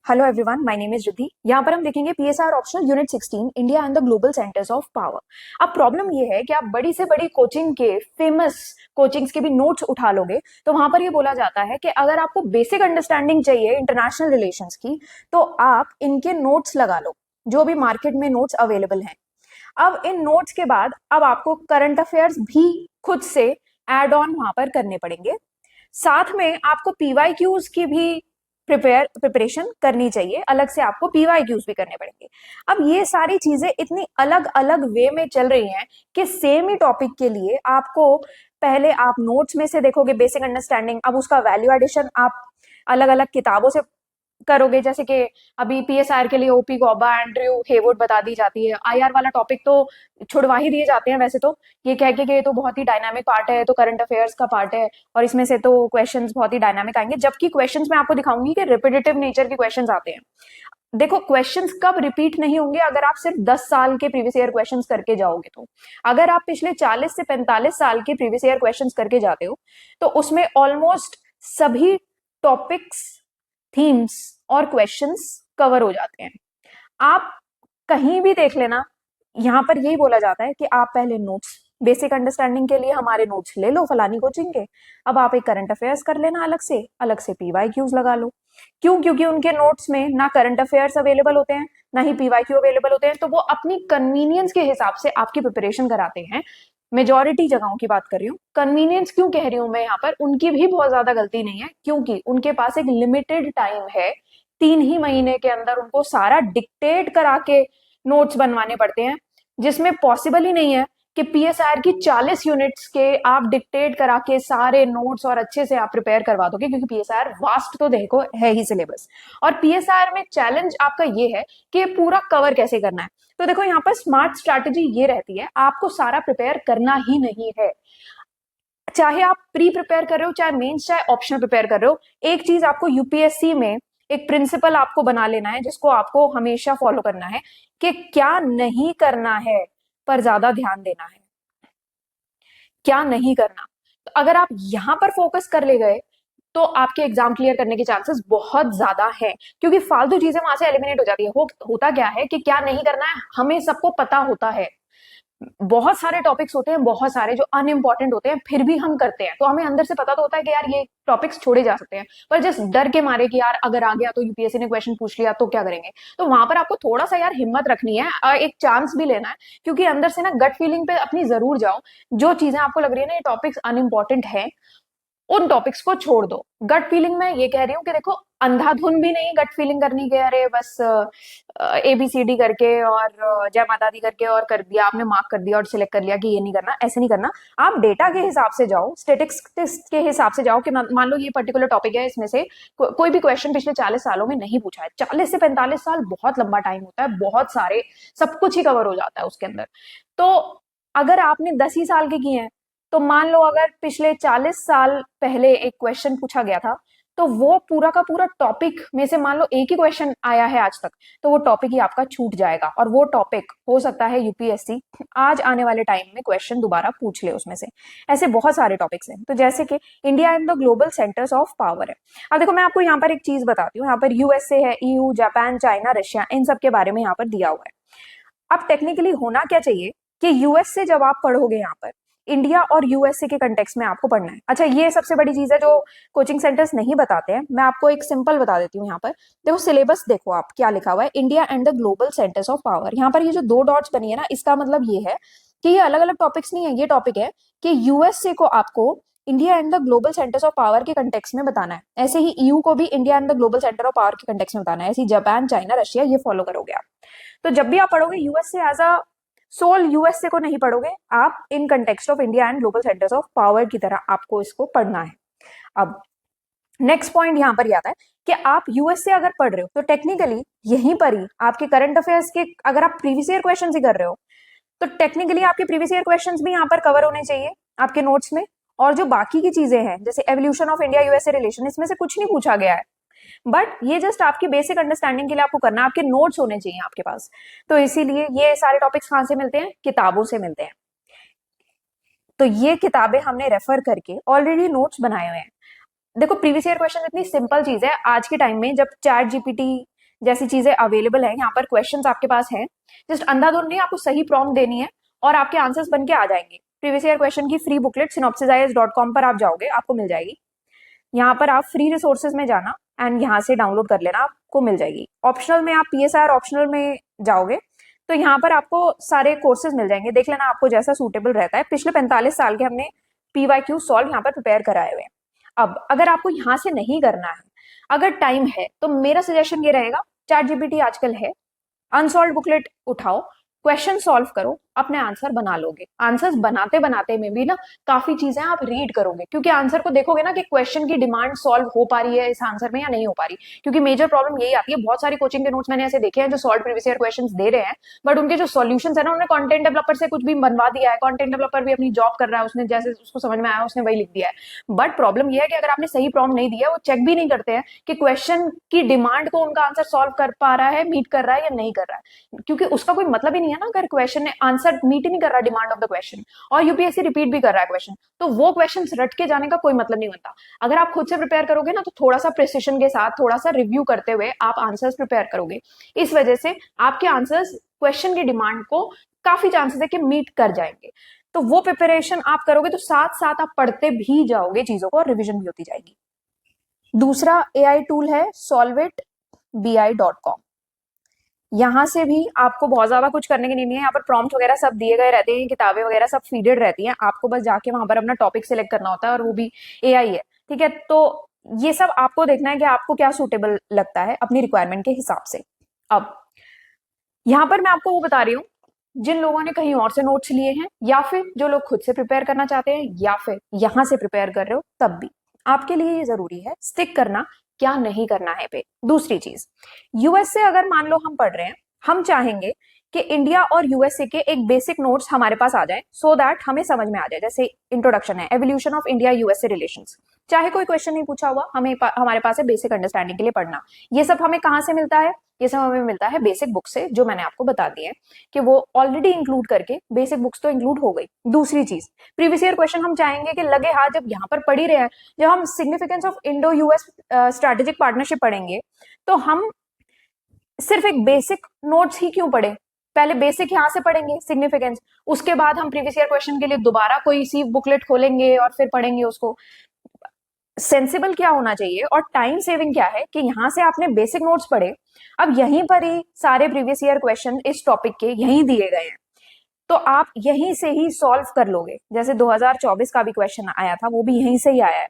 Hello everyone, my name is Riddhi. यहाँ पर हम देखेंगे PSR optional unit 16 India and the global centres of power. अब प्रॉब्लम ये है कि आप बड़ी से बड़ी कोचिंग के फेमस कोचिंग्स के भी नोट्स उठा लोगे तो वहां पर ये बोला जाता है कि अगर आपको बेसिक अंडरस्टैंडिंग चाहिए इंटरनेशनल रिलेशंस की तो आप इनके नोट्स लगा लो, जो भी मार्केट में नोट्स अवेलेबल हैं। अब इन नोट्स के बाद अब आपको करंट अफेयर्स भी खुद से एड ऑन वहां पर करने पड़ेंगे। साथ में आपको पीवाईक्यूज की भी प्रिपरेशन करनी चाहिए, अलग से आपको पीवाईक्यूज भी करने पड़ेंगे। अब ये सारी चीजें इतनी अलग अलग वे में चल रही हैं कि सेम ही टॉपिक के लिए आपको पहले आप नोट्स में से देखोगे बेसिक अंडरस्टैंडिंग, अब उसका वैल्यू एडिशन आप अलग अलग किताबों से करोगे। जैसे कि अभी पीएसआर के लिए ओपी गौबा, एंड्रयू हेवुड बता दी जाती है। आईआर वाला टॉपिक तो छुड़वा ही दिए जाते हैं वैसे तो, ये कह के कि ये तो बहुत ही डायनामिक पार्ट है, तो करंट अफेयर्स का पार्ट है और इसमें से तो क्वेश्चंस बहुत ही डायनामिक आएंगे, जबकि क्वेश्चंस में आपको दिखाऊंगी कि रिपीटेटिव नेचर के क्वेश्चंस आते हैं। देखो, क्वेश्चंस कब रिपीट नहीं होंगे? अगर आप सिर्फ 10 साल के प्रीवियस ईयर क्वेश्चंस करके जाओगे तो। अगर आप पिछले 40 से 45 साल के प्रीवियस ईयर क्वेश्चंस करके जाते हो तो उसमें ऑलमोस्ट सभी टॉपिक्स, थीम्स और क्वेश्चंस कवर हो जाते हैं। आप कहीं भी देख लेना, यहां पर यही बोला जाता है कि आप पहले नोट्स, बेसिक अंडरस्टैंडिंग के लिए हमारे नोट्स ले लो फलानी कोचिंग के, अब आप एक करंट अफेयर्स कर लेना अलग से पीवाईक्यूज लगा लो। क्यों? क्योंकि उनके नोट्स में ना करंट अफेयर्स अवेलेबल होते हैं ना ही पीवाईक्यू अवेलेबल होते हैं, तो वो अपनी कन्वीनियंस के हिसाब से आपकी प्रिपरेशन कराते हैं। मेजॉरिटी जगहों की बात कर रही हूँ। कन्वीनियंस क्यों कह रही हूं मैं यहाँ पर? उनकी भी बहुत ज्यादा गलती नहीं है, क्योंकि उनके पास एक लिमिटेड टाइम है। 3 ही महीने के अंदर उनको सारा डिक्टेट करा के नोट्स बनवाने पड़ते हैं, जिसमें पॉसिबल ही नहीं है कि पीएसआर की 40 यूनिट्स के आप डिक्टेट करा के सारे नोट्स और अच्छे से आप प्रिपेयर करवा दोगे, क्योंकि पीएसआर वास्ट तो देखो है ही सिलेबस। और पीएसआर में चैलेंज आपका ये है कि पूरा कवर कैसे करना है। तो देखो, यहाँ पर स्मार्ट स्ट्रैटेजी ये रहती है, आपको सारा प्रिपेयर करना ही नहीं है। चाहे आप प्री प्रिपेयर कर रहे हो, चाहे मेंस, चाहे ऑप्शनल प्रिपेयर कर रहे हो, एक चीज आपको यूपीएससी में एक प्रिंसिपल आपको बना लेना है, जिसको आपको हमेशा फॉलो करना है कि क्या नहीं करना है पर ज्यादा ध्यान देना है, क्या नहीं करना। तो अगर आप यहां पर फोकस कर ले गए तो आपके एग्जाम क्लियर करने के चांसेस बहुत ज्यादा है, क्योंकि फालतू चीजें वहां से एलिमिनेट हो जाती है। होता क्या है कि क्या नहीं करना है हमें सबको पता होता है। बहुत सारे टॉपिक्स होते हैं, बहुत सारे जो अनइम्पॉर्टेंट होते हैं, फिर भी हम करते हैं। तो हमें अंदर से पता तो होता है कि यार ये टॉपिक्स छोड़े जा सकते हैं, पर जिस डर के मारे कि यार अगर आ गया तो यूपीएससी ने क्वेश्चन पूछ लिया तो क्या करेंगे, तो वहां पर आपको थोड़ा सा यार हिम्मत रखनी है, एक चांस भी लेना है। क्योंकि अंदर से ना गट फीलिंग पे अपनी जरूर जाओ। जो चीजें आपको लग रही है ना ये टॉपिक्स अनइम्पॉर्टेंट है, उन टॉपिक्स को छोड़ दो। गट फीलिंग में ये कह रही हूँ कि देखो, अंधाधुन भी नहीं गट फीलिंग करनी के अरे बस एबीसीडी करके और जय माता दी करके और कर दिया आपने, मार्क कर दिया और सिलेक्ट कर लिया कि ये नहीं करना, ऐसे नहीं करना। आप डेटा के हिसाब से जाओ, स्टेटिस्टिक्स के हिसाब से जाओ कि मान लो ये पर्टिकुलर टॉपिक है, इसमें से कोई भी क्वेश्चन पिछले 40 सालों में नहीं पूछा है। 40 से 45 साल बहुत लंबा टाइम होता है, बहुत सारे सब कुछ ही कवर हो जाता है उसके अंदर। तो अगर आपने 10 ही साल के किए हैं तो मान लो अगर पिछले 40 साल पहले एक क्वेश्चन पूछा गया था, तो वो पूरा का पूरा टॉपिक में से मान लो एक ही क्वेश्चन आया है आज तक, तो वो टॉपिक ही आपका छूट जाएगा। और वो टॉपिक हो सकता है यूपीएससी आज आने वाले टाइम में क्वेश्चन दोबारा पूछ ले उसमें से। ऐसे बहुत सारे टॉपिक्स हैं। तो जैसे कि India and the global centres of power है। अब देखो, मैं आपको यहाँ पर एक चीज बताती हूँ। यहाँ पर यूएसए है, ईयू, जापान, चाइना, रशिया, इन सब के बारे में यहाँ पर दिया हुआ है। अब टेक्निकली होना क्या चाहिए कि यूएस से जब आप पढ़ोगे, यहाँ पर इंडिया और यूएसए के कंटेक्स्ट में आपको पढ़ना है। अच्छा, ये सबसे बड़ी चीज है जो कोचिंग सेंटर्स नहीं बताते हैं। मैं आपको एक सिंपल बता देती हूँ। यहाँ पर देखो, सिलेबस देखो आप क्या लिखा हुआ है, India and the global centres of power. यहाँ पर ये जो 2 डॉट्स बनी है ना, इसका मतलब ये है कि ये अलग अलग टॉपिक्स नहीं है। ये टॉपिक है कि यूएसए को आपको India and the global centres of power के कंटेक्स्ट में बताना है। ऐसे ही ईयू को भी India and the global centre of power के कंटेक्स्ट में बताना है। ऐसे ही जापान, चाइना, रशिया, ये फॉलो करोगे आप। तो जब भी आप पढ़ोगे USA as a sole USA को नहीं पढ़ोगे आप, in context of India and global centres of power की तरह आपको इसको पढ़ना है। अब नेक्स्ट पॉइंट यहां पर आता है कि आप यूएसए अगर पढ़ रहे हो तो टेक्निकली यहीं पर ही आपके करंट अफेयर्स के, अगर आप प्रीवियस ईयर क्वेश्चन ही कर रहे हो तो टेक्निकली आपके प्रीवियस ईयर क्वेश्चंस भी यहाँ पर कवर होने चाहिए आपके नोट्स में। और जो बाकी की चीजें हैं जैसे evolution of India USA relation, इसमें से कुछ नहीं पूछा गया है, बट ये जस्ट आपकी बेसिक अंडरस्टैंडिंग के लिए आपको करना है। आपके नोट्स होने चाहिए आपके पास। तो इसीलिए ये सारे टॉपिक्स कहां से मिलते हैं? किताबों से मिलते हैं। तो ये किताबें हमने रेफर करके ऑलरेडी नोट्स बनाए हुए हैं। देखो, प्रीवियस ईयर क्वेश्चन इतनी सिंपल चीज है आज के टाइम में, जब चैट जीपीटी जैसी चीजें अवेलेबल है यहाँ पर, क्वेश्चंस आपके पास है, जस्ट अंधाधुंध नहीं, आपको सही प्रॉम्प्ट देनी है और आपके आंसर्स बन के आ जाएंगे। प्रीवियस ईयर क्वेश्चन की फ्री बुकलेट synopsisias.com पर आप जाओगे, आपको मिल जाएगी। यहाँ पर आप फ्री रिसोर्सेज में जाना एंड यहाँ से डाउनलोड कर लेना, आपको मिल जाएगी। ऑप्शनल में आप PSR ऑप्शनल में जाओगे तो यहाँ पर आपको सारे कोर्सेज मिल जाएंगे, देख लेना आपको जैसा सूटेबल रहता है। पिछले 45 साल के हमने PYQ सॉल्व यहाँ पर प्रिपेयर कराए हुए हैं। अब अगर आपको यहाँ से नहीं करना है, अगर टाइम है, तो मेरा सजेशन ये रहेगा, ChatGPT आजकल है, अनसॉल्व बुकलेट उठाओ, क्वेश्चन सॉल्व करो, अपने आंसर बना लोगे। आंसर्स बनाते बनाते में भी ना काफी चीजें आप रीड करोगे, क्योंकि आंसर को देखोगे ना कि क्वेश्चन की डिमांड सॉल्व हो पा रही है इस आंसर में या नहीं हो पा रही। क्योंकि मेजर प्रॉब्लम यही आती है, बहुत सारी कोचिंग के नोट्स मैंने ऐसे देखे हैं जो सॉल्व प्रीवियस ईयर क्वेश्चन दे रहे हैं, बट उनके जो सॉल्यूशंस है ना, उन्होंने कंटेंट डेवलपर से कुछ भी बनवा दिया है, कंटेंट डेवलपर भी अपनी जॉब कर रहा है, उसने जैसे उसको समझ में आया उसने वही लिख दिया है। बट प्रॉब्लम यह है कि अगर आपने सही प्रॉम्प्ट नहीं दिया, वो चेक भी नहीं करते हैं कि क्वेश्चन की डिमांड को उनका आंसर सॉल्व कर पा रहा है, मीट कर रहा है या नहीं कर रहा है, क्योंकि उसका कोई मतलब ही नहीं है ना अगर क्वेश्चन ने आंसर मीट ही नहीं कर रहा डिमांड ऑफ द क्वेश्चन, और यूपीएससी रिपीट भी कर रहा है क्वेश्चन, तो वो क्वेश्चन रट के जाने का कोई मतलब नहीं बनता। अगर आप खुद से प्रिपेयर करोगे ना, तो थोड़ा सा प्रिसिशन के साथ, थोड़ा सा रिव्यू करते हुए आप आंसर्स प्रिपेयर करोगे, इस वजह से आपके आंसर्स क्वेश्चन की डिमांड को काफी चांसेस है कि मीट कर जाएंगे। तो वो प्रिपरेशन आप करोगे तो साथ साथ आप पढ़ते भी जाओगे चीजों को और रिविजन भी होती जाएगी। दूसरा AI टूल है solvitbi.com। यहाँ से भी आपको बहुत ज्यादा कुछ करने की नहीं है, यहाँ पर प्रॉम्प्ट वगैरह सब दिए गए रहते हैं, किताबें वगैरह सब फीडेड रहती हैं, आपको बस जाके वहां पर अपना टॉपिक सिलेक्ट करना होता है, और वो भी AI है, ठीक है। तो ये सब आपको देखना है कि आपको क्या सूटेबल लगता है अपनी रिक्वायरमेंट के हिसाब से। अब यहाँ पर मैं आपको वो बता रही हूँ, जिन लोगों ने कहीं और से नोट्स लिए हैं, या फिर जो लोग खुद से प्रिपेयर करना चाहते हैं, या फिर यहाँ से प्रिपेयर कर रहे हो, तब भी आपके लिए ये जरूरी है स्टिक करना, क्या नहीं करना है पे। दूसरी चीज, यूएस से अगर मान लो हम पढ़ रहे हैं, हम चाहेंगे कि इंडिया और यूएसए के एक बेसिक नोट्स हमारे पास आ जाए, सो दैट हमें समझ में आ जाए। जैसे इंट्रोडक्शन है, evolution of India USA relations, चाहे कोई क्वेश्चन नहीं पूछा हुआ, हमारे पास है बेसिक अंडरस्टैंडिंग के लिए पढ़ना। ये सब हमें कहाँ से मिलता है? ये सब हमें मिलता है बेसिक बुक से, जो मैंने आपको बता दिए कि वो ऑलरेडी इंक्लूड करके, बेसिक बुक्स तो इंक्लूड हो गई। दूसरी चीज, प्रीवियस ईयर क्वेश्चन हम चाहेंगे कि लगे हाथ, जब यहाँ पर पढ़ ही रहे हैं, जब हम significance of Indo US strategic partnership पढ़ेंगे, तो हम सिर्फ एक बेसिक नोट्स ही क्यों पढ़े? पहले बेसिक यहां से पढ़ेंगे सिग्निफिकेंस, उसके बाद हम प्रीवियस ईयर क्वेश्चन के लिए दोबारा कोई सी बुकलेट खोलेंगे और फिर पढ़ेंगे उसको। सेंसिबल क्या होना चाहिए और टाइम सेविंग क्या है कि यहाँ से आपने बेसिक नोट्स पढ़े, अब यहीं पर ही सारे प्रीवियस ईयर क्वेश्चन इस टॉपिक के यहीं दिए गए हैं, तो आप यहीं से ही सॉल्व कर लोगे। जैसे 2024 का भी क्वेश्चन आया था, वो भी यहीं से ही आया है,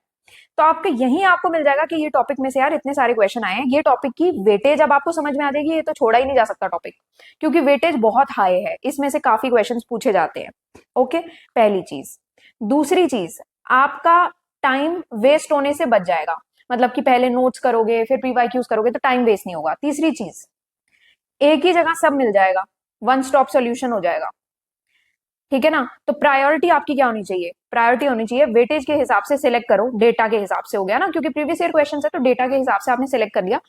तो आपके यहीं आपको मिल जाएगा कि ये टॉपिक में से यार इतने सारे क्वेश्चन आए हैं, ये टॉपिक की वेटेज अब आपको समझ में आ जाएगी, ये तो छोड़ा ही नहीं जा सकता टॉपिक, क्योंकि वेटेज बहुत हाई है, इसमें से काफी क्वेश्चंस पूछे जाते हैं। ओके, पहली चीज। दूसरी चीज, आपका टाइम वेस्ट होने से बच जाएगा, मतलब कि पहले नोट्स करोगे फिर PYQs करोगे तो टाइम वेस्ट नहीं होगा। तीसरी चीज, एक ही जगह सब मिल जाएगा, वन स्टॉप सोल्यूशन हो जाएगा, ठीक है ना। तो प्रायोरिटी आपकी क्या होनी चाहिए? प्रायोरिटी होनी चाहिए वेटेज के हिसाब से सिलेक्ट करो, डेटा के हिसाब से हो गया ना, क्योंकि प्रीवियस ईयर क्वेश्चन है तो डेटा के हिसाब से आपने सिलेक्ट कर लिया,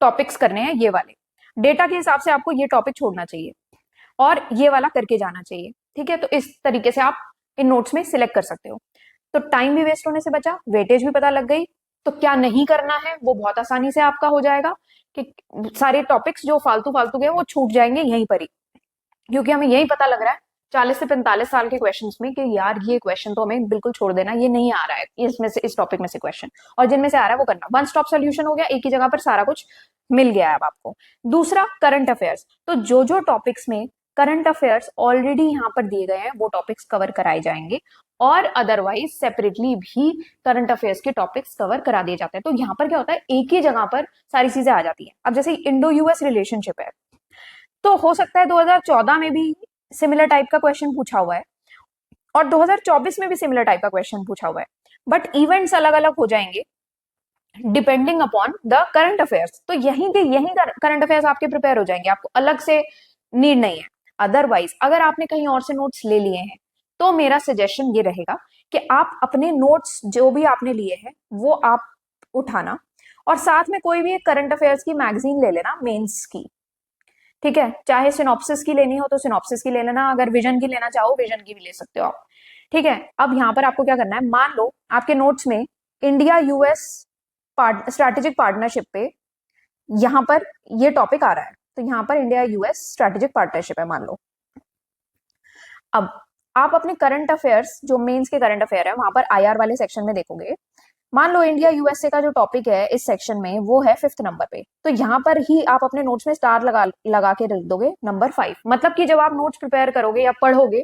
टॉपिक्स करने हैं ये वाले, डेटा के हिसाब से आपको ये टॉपिक छोड़ना चाहिए और ये वाला करके जाना चाहिए, ठीक है। तो इस तरीके से आप इन नोट्स में सिलेक्ट कर सकते हो। तो टाइम भी वेस्ट होने से बचा, वेटेज भी पता लग गई, तो क्या नहीं करना है वो बहुत आसानी से आपका हो जाएगा कि सारे टॉपिक्स जो फालतू फालतू के वो छूट जाएंगे यहीं पर ही, क्योंकि हमें यही पता लग रहा है 40 से 45 साल के क्वेश्चंस में कि यार ये क्वेश्चन तो हमें बिल्कुल छोड़ देना, ये नहीं आ रहा है इसमें से, इस टॉपिक में से क्वेश्चन, और जिनमें से आ रहा है वो करना। वन स्टॉप सोल्यूशन हो गया, एक ही जगह पर सारा कुछ मिल गया है अब आपको। दूसरा, करंट अफेयर्स, तो जो जो टॉपिक्स में करंट अफेयर्स ऑलरेडी यहाँ पर दिए गए हैं वो टॉपिक्स कवर कराए जाएंगे, और अदरवाइज सेपरेटली भी करंट अफेयर्स के टॉपिक्स कवर करा दिए जाते हैं। तो यहाँ पर क्या होता है, एक ही जगह पर सारी चीजें आ जाती है। अब जैसे इंडो यूएस रिलेशनशिप है, तो हो सकता है 2014 में भी सिमिलर टाइप का क्वेश्चन पूछा हुआ है और 2024 में भी सिमिलर टाइप का क्वेश्चन पूछा हुआ है, बट इवेंट्स अलग अलग हो जाएंगे depending upon the current affairs. तो यहीं के यहीं करंट अफेयर्स आपके प्रिपेयर हो जाएंगे, आपको अलग से नीड नहीं है। अदरवाइज अगर आपने कहीं और से नोट्स ले लिए हैं, तो मेरा सजेशन ये रहेगा कि आप अपने नोट्स जो भी आपने लिए हैं वो आप उठाना, और साथ में कोई भी एक करंट अफेयर्स की मैगजीन ले लेना, मेंस की, ठीक है। चाहे सिनॉप्सिस की लेनी हो तो सिनॉप्सिस की ले लेना, अगर विजन की लेना चाहो विजन की भी ले सकते हो आप, ठीक है। अब यहाँ पर आपको क्या करना है, मान लो आपके नोट्स में इंडिया यूएस स्ट्रैटेजिक पार्टनरशिप पे यहाँ पर ये टॉपिक आ रहा है, तो यहाँ पर इंडिया यूएस स्ट्रेटेजिक पार्टनरशिप है मान लो। अब आप अपने करंट अफेयर्स, जो मेंस के करंट अफेयर है, वहां पर आईआर वाले सेक्शन में देखोगे, मान लो इंडिया यूएसए का जो टॉपिक है इस सेक्शन में वो है 5th नंबर पे, तो यहाँ पर ही आप अपने नोट्स में स्टार लगा लगा के लिख दोगे नंबर 5। मतलब कि जब आप नोट्स प्रिपेयर करोगे या पढ़ोगे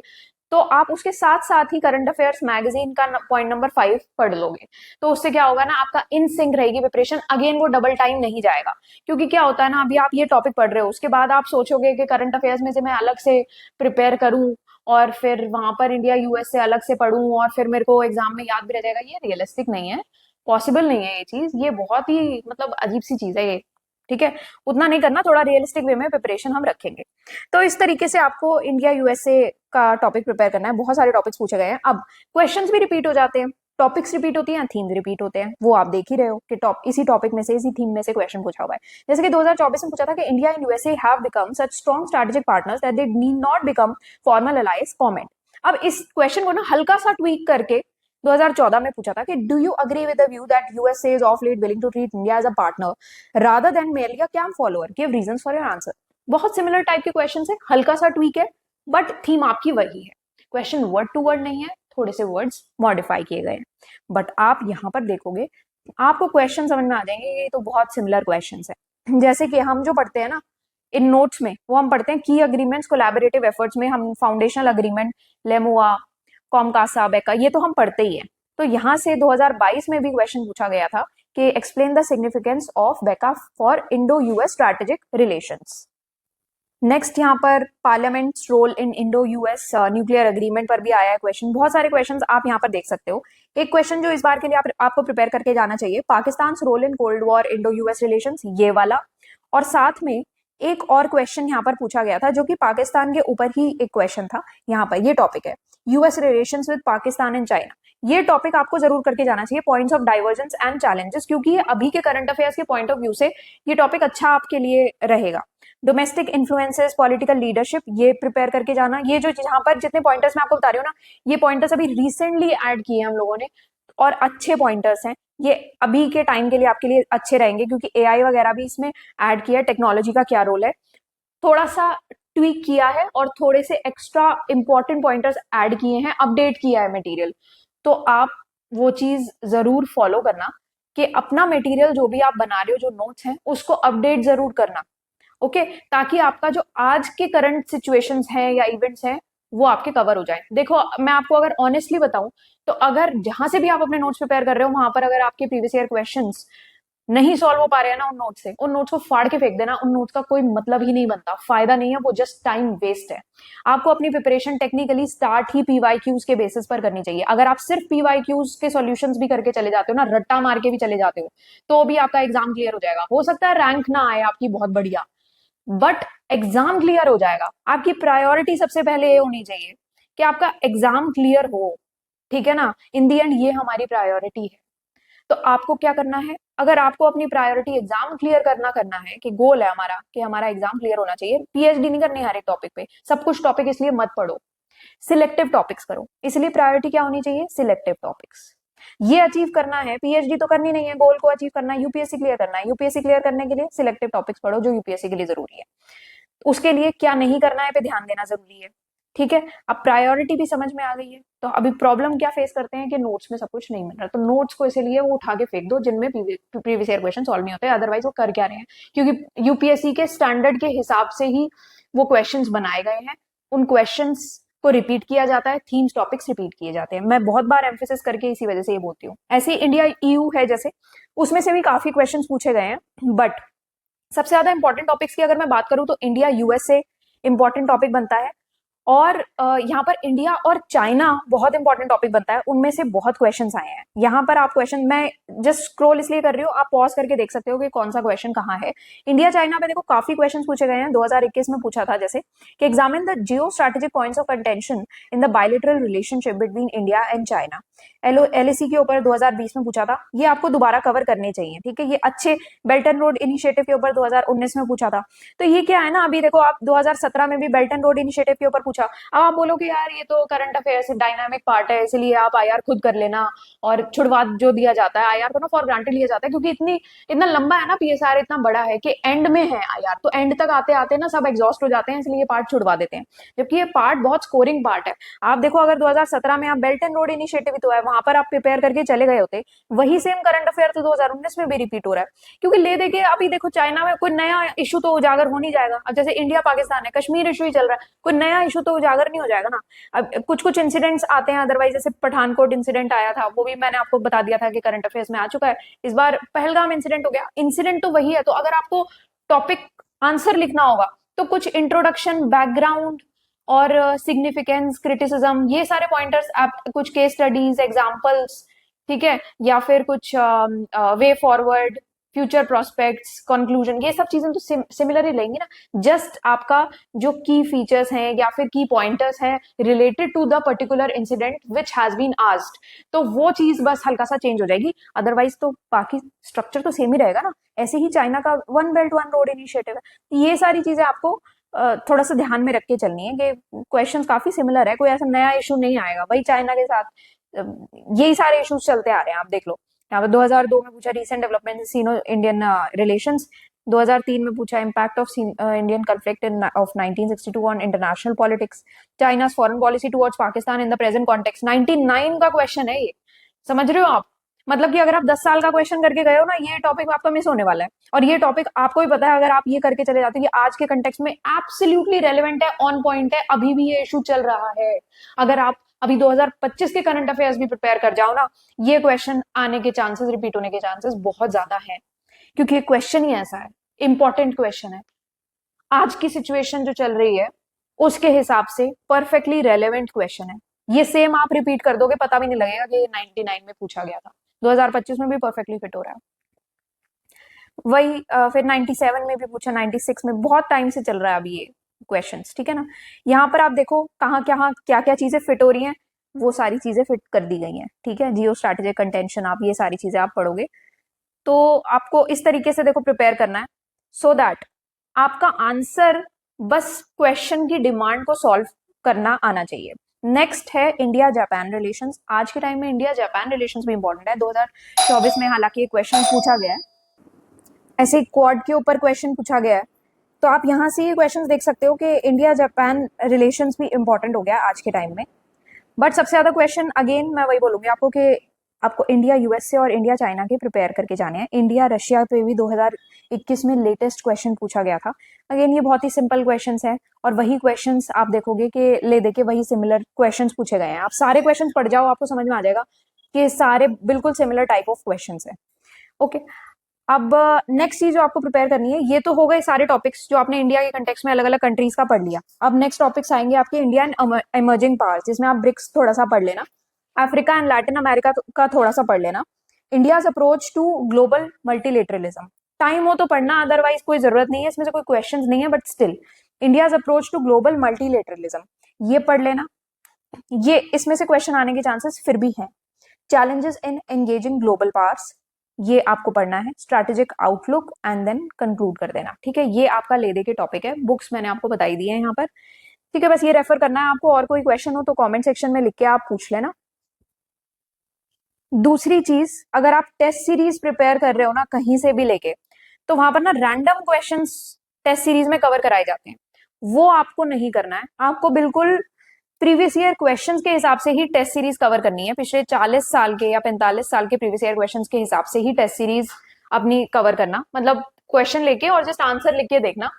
तो आप उसके साथ साथ ही करंट अफेयर्स मैगजीन का पॉइंट नंबर 5 पढ़ लोगे। तो उससे क्या होगा ना, आपका इन सिंक रहेगी प्रिपरेशन, अगेन वो डबल टाइम नहीं जाएगा। क्योंकि क्या होता है ना, अभी आप ये टॉपिक पढ़ रहे हो, उसके बाद आप सोचोगे कि करंट अफेयर्स में से मैं अलग से प्रिपेयर करूं और फिर वहां पर इंडिया यूएस से अलग से पढ़ूं और फिर मेरे को एग्जाम में याद भी रह जाएगा, ये रियलिस्टिक नहीं है, पॉसिबल नहीं है ये चीज, ये बहुत ही मतलब अजीब सी चीज है ये। ठीक है, उतना नहीं करना, थोड़ा रियलिस्टिक वे में प्रिपरेशन हम रखेंगे। तो इस तरीके से आपको इंडिया यूएसए का टॉपिक प्रिपेयर करना है। बहुत सारे टॉपिक्स पूछे गए हैं। अब क्वेश्चंस भी रिपीट हो जाते हैं, टॉपिक्स रिपीट होती हैं, थीम्स रिपीट होते हैं, वो आप देख ही रहे हो कि इसी टॉपिक में से, इसी थीम में से क्वेश्चन पूछा हुआ है। जैसे कि 2024 में पूछा था कि India and USA have become such strong strategic partners that they need not become formal allies, comment. अब इस क्वेश्चन को ना हल्का सा ट्वीक करके 2014 में पूछा था कि do you agree with the view that USA is of late willing to treat India as a partner rather than merely a camp follower, give reasons for your answer. बहुत सिमिलर टाइप के question है, हल्का सा tweak है, but theme आपकी वही है। Question word to word नहीं है, थोड़े से वर्ड्स मॉडिफाई किए गए हैं। बट आप यहाँ पर देखोगे आपको क्वेश्चन समझ में आ जाएंगे, ये तो बहुत सिमिलर क्वेश्चन है। जैसे कि हम जो पढ़ते हैं ना इन नोट्स में, वो हम पढ़ते हैं की अग्रीमेंट्स कोलैबोरेटिव एफर्ट्स में, हम फाउंडेशनल अग्रीमेंट, लेमुआ, कॉमकासा, बेका, ये तो हम पढ़ते ही है। तो यहाँ से 2022 में भी क्वेश्चन पूछा गया था कि explain the significance of BECA for Indo US strategic relations. Next यहाँ पर parliament's role in Indo US nuclear agreement पर भी आया है क्वेश्चन। बहुत सारे क्वेश्चंस आप यहाँ पर देख सकते हो। एक क्वेश्चन जो इस बार के लिए आपको प्रिपेयर करके जाना चाहिए, Pakistan role in cold war Indo US relations, ये वाला। और साथ में एक और क्वेश्चन यहाँ पर पूछा गया था जो कि पाकिस्तान के ऊपर ही एक क्वेश्चन था। यहाँ पर ये टॉपिक है US relations with Pakistan and China. ये टॉपिक आपको जरूर करके जाना चाहिए, points of divergence and challenges, क्योंकि ये अभी के करंट अफेयर्स के पॉइंट ऑफ व्यू से ये टॉपिक अच्छा आपके लिए रहेगा। डोमेस्टिक इन्फ्लुएंसेस, पॉलिटिकल लीडरशिप, ये प्रिपेयर करके जाना। ये जो जहां पर जितने पॉइंटर्स मैं आपको बता रही हूँ ना, ये पॉइंटर्स अभी रिसेंटली ऐड किए हैं हम लोगों ने और अच्छे पॉइंटर्स हैं। ये अभी के टाइम के लिए आपके लिए अच्छे रहेंगे क्योंकि एआई वगैरह भी इसमें ऐड किया है, टेक्नोलॉजी का क्या रोल है थोड़ा सा ट्वीक किया है और थोड़े से एक्स्ट्रा इंपॉर्टेंट पॉइंटर्स ऐड किए हैं, अपडेट किया है मटेरियल। तो आप वो चीज जरूर फॉलो करना कि अपना मटेरियल जो भी आप बना रहे हो, जो नोट्स हैं, उसको अपडेट जरूर करना। ओके, ताकि आपका जो आज के करंट सिचुएशंस हैं या इवेंट्स हैं वो आपके कवर हो जाए। देखो मैं आपको अगर ऑनेस्टली बताऊं तो अगर जहां से भी आप अपने नोट्स प्रिपेयर कर रहे हो वहां पर अगर आपके प्रीवियस ईयर क्वेश्चंस नहीं सॉल्व हो पा रहे हैं ना उन नोट्स से, उन नोट्स को फाड़ के फेंक देना। उन नोट्स का कोई मतलब ही नहीं बनता, फायदा नहीं है, वो जस्ट टाइम वेस्ट है। आपको अपनी प्रिपरेशन टेक्निकली स्टार्ट ही पीवाईक्यूज के बेसिस पर करनी चाहिए। अगर आप सिर्फ पीवाईक्यूज के सॉल्यूशंस भी करके चले जाते हो ना, रट्टा मार के भी चले जाते हो, तो भी आपका एग्जाम क्लियर हो जाएगा। हो सकता है रैंक ना आए आपकी बहुत बढ़िया, बट एग्जाम क्लियर हो जाएगा। आपकी प्रायोरिटी सबसे पहले ये होनी चाहिए कि आपका एग्जाम क्लियर हो। ठीक है ना, इन दी एंड ये हमारी प्रायोरिटी है। तो आपको क्या करना है, अगर आपको अपनी प्रायोरिटी एग्जाम क्लियर करना है कि गोल है हमारा कि हमारा एग्जाम क्लियर होना चाहिए, पीएचडी नहीं करनी हर एक टॉपिक पे, सब कुछ टॉपिक इसलिए मत पढ़ो, सिलेक्टिव टॉपिक्स करो। इसलिए प्रायोरिटी क्या होनी चाहिए, सिलेक्टिव टॉपिक्स। ये अचीव करना है, पीएचडी तो करनी नहीं है, गोल को अचीव करना है, यूपीएससी क्लियर करना है। यूपीएससी क्लियर करने के लिए सिलेक्टिव टॉपिक्स पढ़ो जो यूपीएससी के लिए जरूरी है। उसके लिए क्या नहीं करना है पे ध्यान देना जरूरी है। ठीक है, अब प्रायोरिटी भी समझ में आ गई है। तो अभी प्रॉब्लम क्या फेस करते हैं कि नोट्स में सब कुछ नहीं मिल रहा, तो नोट्स को इसीलिए वो उठा के फेंक दो जिनमें प्रीवियस ईयर क्वेश्चन सॉल्व नहीं होते। अदरवाइज वो कर क्या रहे हैं, क्योंकि यूपीएससी के स्टैंडर्ड के हिसाब से ही वो क्वेश्चंस बनाए गए हैं, उन क्वेश्चंस को रिपीट किया जाता है, थीम्स टॉपिक्स रिपीट किए जाते हैं। मैं बहुत बार एम्फेसिस करके इसी वजह से ये बोलती हूँ। ऐसे इंडिया ईयू है जैसे, उसमें से भी काफी क्वेश्चन पूछे गए हैं, बट सबसे ज्यादा इंपॉर्टेंट टॉपिक्स की अगर मैं बात करूं तो इंडिया यूएसए इंपॉर्टेंट टॉपिक बनता है, और यहाँ पर इंडिया और चाइना बहुत इंपॉर्टेंट टॉपिक बनता है। उनमें से बहुत क्वेश्चंस आए हैं। यहाँ पर आप क्वेश्चन, मैं जस्ट स्क्रॉल इसलिए कर रही हूँ, आप पॉज करके देख सकते हो कि कौन सा क्वेश्चन कहाँ है। इंडिया चाइना पे देखो काफी क्वेश्चंस पूछे गए हैं। 2021 में पूछा था जैसे कि examine the geo strategic points of contention in the bilateral relationship between India and China. LAC के ऊपर 2020 में पूछा था, ये आपको दोबारा कवर करने चाहिए। ठीक है, ये अच्छे बेल्ट एंड रोड इनिशिएटिव के ऊपर 2019 में पूछा था। तो ये क्या है ना, अभी देखो आप 2017 में भी बेल्ट एंड रोड इनिशिएटिव के ऊपर पूछा। अब आप बोलोगे यार ये तो करंट अफेयर्स डायनामिक पार्ट है, इसलिए आप आईआर खुद कर लेना, और छुड़वा जो दिया जाता है आईआर को ना फॉर ग्रांटेड लिया जाता है, क्योंकि इतना लंबा है ना पीएसआर, इतना बड़ा है कि एंड में है आईआर, तो एंड तक आते आते ना सब एग्जॉस्ट हो जाते हैं, इसलिए ये पार्ट छुड़वा देते हैं, जबकि ये पार्ट बहुत स्कोरिंग पार्ट है। आप देखो अगर 2017 में आप बेल्ट एंड रोड इनिशिएटिव तो है, वहां पर आप प्रिपेयर करके चले गए होते, वही सेम करंट अफेयर तो 2019 में भी रिपीट हो रहा है, क्योंकि ले दे के अभी देखो चाइना में कोई नया इशू तो उजागर हो नहीं जाएगा। अब जैसे इंडिया पाकिस्तान है, कश्मीर इशू ही चल रहा है, कोई नया इशू तो उजागर नहीं हो जाएगा ना। अब कुछ कुछ इंसिडेंट्स आते हैं, अदरवाइज जैसे पठानकोट इंसिडेंट आया था, वो भी मैंने आपको बता दिया था कि करंट अफेयर्स में आ चुका है। इस बार पहलगाम इंसिडेंट हो गया, इंसिडेंट तो वही है, तो अगर आपको टॉपिक आंसर लिखना होगा तो कुछ इंट्रोडक्शन, बैकग्राउंड और सिग्निफिकेंस, क्रिटिसिज्म, ये सारे पॉइंटर्स आप कुछ केस स्टडीज, एग्जांपल्स, ठीक है, या फिर कुछ way forward, future prospects, conclusion, ये सब चीजें तो सिमिलर ही लेंगी ना। जस्ट आपका जो की फीचर्स हैं या फिर की पॉइंटर्स हैं related to the particular incident which has been asked, तो वो चीज बस हल्का सा चेंज हो जाएगी, अदरवाइज तो बाकी स्ट्रक्चर तो सेम ही रहेगा ना। ऐसे ही चाइना का one belt one road initiative है, ये सारी चीजें आपको थोड़ा सा ध्यान में रख के चलनी है कि क्वेश्चंस काफी सिमिलर है, कोई ऐसा नया इशू नहीं आएगा। वही चाइना के साथ यही सारे इश्यूज चलते आ रहे हैं। आप देख लो, यहाँ पे 2002 में पूछा रीसेंट डेवलपमेंट सीनो इंडियन रिलेशंस, 2003 में पूछा impact of Indian conflict in of 1962 on international politics, China's foreign policy towards Pakistan in the present context, 99 का क्वेश्चन है ये, समझ रहे हो आप? मतलब कि अगर आप 10 साल का क्वेश्चन करके गए हो ना, ये टॉपिक आपका मिस होने वाला है, और ये टॉपिक आपको भी पता है, अगर आप ये करके चले जाते हो, ये आज के कंटेक्स्ट में एब्सोल्युटली रेलेवेंट है, ऑन पॉइंट है, अभी भी ये इशू चल रहा है। अगर आप अभी 2025 के करंट अफेयर्स भी प्रिपेयर कर जाओ ना, ये क्वेश्चन आने के चांसेस, रिपीट होने के चांसेस बहुत ज्यादा है, क्योंकि ये क्वेश्चन ही ऐसा है, इंपॉर्टेंट क्वेश्चन है, आज की सिचुएशन जो चल रही है उसके हिसाब से परफेक्टली रेलेवेंट क्वेश्चन है। ये सेम आप रिपीट कर दोगे, पता भी नहीं लगेगा कि ये 99 में पूछा गया था, 2025 में भी परफेक्टली फिट हो रहा है। वही फिर 97 में भी पूछा, 96 में, बहुत टाइम से चल रहा है अभी ये क्वेश्चंस, ठीक है ना। यहाँ पर आप देखो कहाँ कहाँ क्या क्या चीजें फिट हो रही हैं, वो सारी चीजें फिट कर दी गई हैं, ठीक है। जियो स्ट्रैटेजिक कंटेंशन, आप ये सारी चीजें आप पढ़ोगे तो आपको इस तरीके से देखो प्रिपेयर करना है, सो दैट आपका आंसर बस क्वेश्चन की डिमांड को सॉल्व करना आना चाहिए। नेक्स्ट है इंडिया जापान रिलेशंस। आज के टाइम में इंडिया जापान रिलेशंस भी इंपॉर्टेंट है, 2024 में हालांकि ये क्वेश्चन पूछा गया है, ऐसे क्वाड के ऊपर क्वेश्चन पूछा गया है, तो आप यहाँ से ये क्वेश्चन देख सकते हो कि इंडिया जापान रिलेशंस भी इंपॉर्टेंट हो गया आज के टाइम में। बट सबसे ज्यादा क्वेश्चन अगेन मैं वही बोलूंगी आपको कि आपको इंडिया यूएसए और इंडिया चाइना के प्रिपेयर करके जाने हैं। इंडिया रशिया पे भी 2021 में लेटेस्ट क्वेश्चन पूछा गया था। अगेन ये बहुत ही सिंपल क्वेश्चंस हैं, और वही क्वेश्चंस आप देखोगे कि ले दे के वही सिमिलर क्वेश्चंस पूछे गए हैं। आप सारे क्वेश्चंस पढ़ जाओ, आपको समझ में आ जाएगा कि सारे बिल्कुल सिमिलर टाइप ऑफ क्वेश्चंस हैं। ओके, अब नेक्स्ट चीज जो आपको प्रिपेयर करनी है, ये तो हो गए सारे टॉपिक्स जो आपने इंडिया के कंटेक्स्ट में अलग अलग कंट्रीज का पढ़ लिया। अब नेक्स्ट टॉपिक्स आएंगे आपके इंडिया एंड इमर्जिंग पावर्स, जिसमें आप ब्रिक्स थोड़ा सा पढ़ लेना, अफ्रीका एंड लैटिन अमेरिका का थोड़ा सा पढ़ लेना, India's approach to global multilateralism, time हो तो पढ़ना, अदरवाइज कोई जरूरत नहीं है, इसमें से कोई क्वेश्चन नहीं है, but still India's approach to global multilateralism ये पढ़ लेना, ये इसमें से क्वेश्चन आने के चांसेस फिर भी हैं। Challenges in engaging global powers, ये आपको पढ़ना है, strategic outlook and then conclude कर देना, ठीक है। ये आपका ले दे के टॉपिक है, बुक्स मैंने आपको बताई दी है यहाँ पर, ठीक है। बस ये रेफर करना है आपको, और कोई क्वेश्चन हो तो कमेंट सेक्शन में लिख के आप पूछ लेना। दूसरी चीज, अगर आप टेस्ट सीरीज प्रिपेयर कर रहे हो ना कहीं से भी लेके, तो वहां पर ना रैंडम क्वेश्चंस टेस्ट सीरीज में कवर कराए जाते हैं, वो आपको नहीं करना है। आपको बिल्कुल प्रीवियस ईयर क्वेश्चंस के हिसाब से ही टेस्ट सीरीज कवर करनी है, पिछले 40 साल के या 45 साल के प्रीवियस ईयर क्वेश्चंस के हिसाब से ही टेस्ट सीरीज अपनी कवर करना, मतलब क्वेश्चन लेके और जस्ट आंसर लिख के देखना,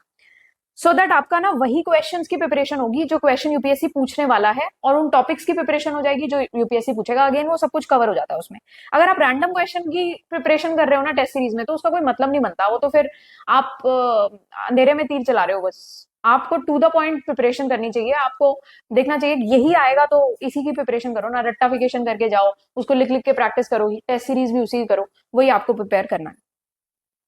सो दैट आपका ना वही क्वेश्चंस की प्रिपरेशन होगी जो क्वेश्चन यूपीएससी पूछने वाला है, और उन टॉपिक्स की प्रिपरेशन हो जाएगी जो यूपीएससी पूछेगा। अगेन वो सब कुछ कवर हो जाता है उसमें। अगर आप रैंडम क्वेश्चन की प्रिपरेशन कर रहे हो ना टेस्ट सीरीज में, तो उसका कोई मतलब नहीं बनता, वो तो फिर आप अंधेरे में तीर चला रहे हो बस। आपको टू द पॉइंट प्रिपरेशन करनी चाहिए, आपको देखना चाहिए यही आएगा तो इसी की प्रिपरेशन करो ना, रट्टाफिकेशन करके जाओ, उसको लिख लिख के प्रैक्टिस करो, टेस्ट सीरीज भी उसी की करो, वही आपको प्रिपेयर करना है।